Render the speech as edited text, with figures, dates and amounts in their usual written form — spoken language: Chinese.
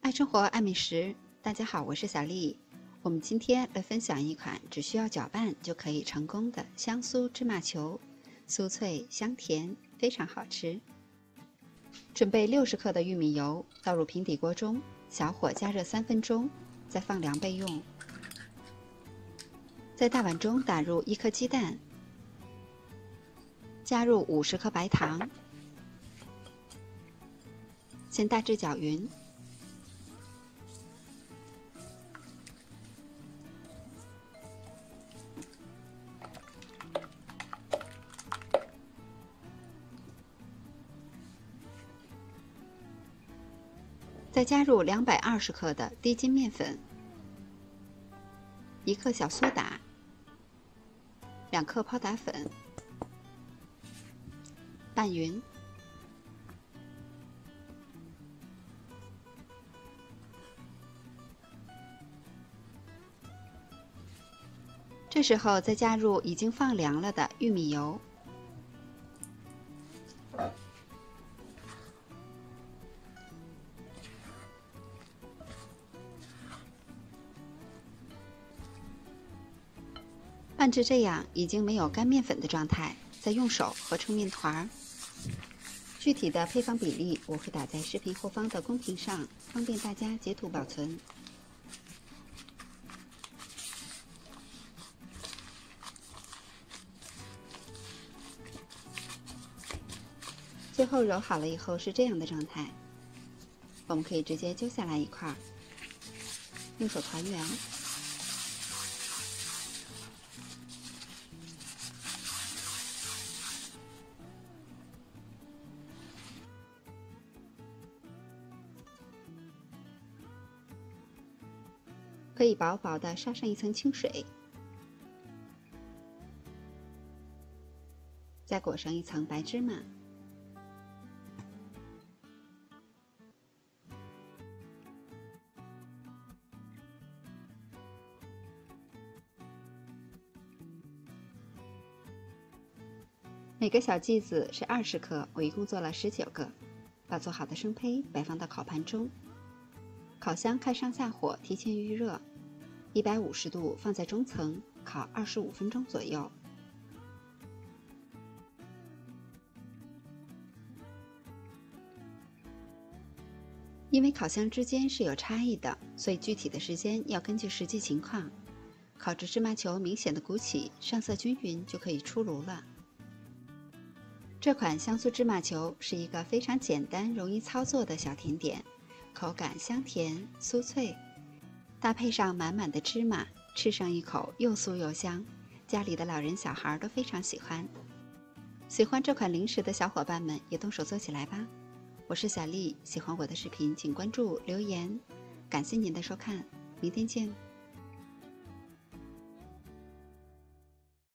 爱生活，爱美食。大家好，我是小丽。我们今天来分享一款只需要搅拌就可以成功的香酥芝麻球，酥脆香甜，非常好吃。准备60克的玉米油，倒入平底锅中，小火加热3分钟，再放凉备用。在大碗中打入1颗鸡蛋，加入50克白糖，先大致搅匀。再加入220克的低筋面粉，1克小苏打，2克泡打粉，拌匀。这时候再加入已经放凉了的玉米油。拌至这样已经没有干面粉的状态，再用手和成面团。具体的配方比例我会打在视频后方的公屏上，方便大家截图保存。最后揉好了以后是这样的状态，我们可以直接揪下来一块，用手团圆。可以薄薄的刷上一层清水，再裹上一层白芝麻。每个小剂子是20克，我一共做了19个。把做好的生胚摆放到烤盘中，烤箱开上下火，提前预热，150度放在中层，烤25分钟左右。因为烤箱之间是有差异的，所以具体的时间要根据实际情况。烤至芝麻球明显的鼓起，上色均匀就可以出炉了。这款香酥芝麻球是一个非常简单、容易操作的小甜点，口感香甜酥脆，搭配上满满的芝麻，吃上一口又酥又香，家里的老人小孩都非常喜欢。喜欢这款零食的小伙伴们也动手做起来吧！我是小丽，喜欢我的视频请关注留言，感谢您的收看，明天见。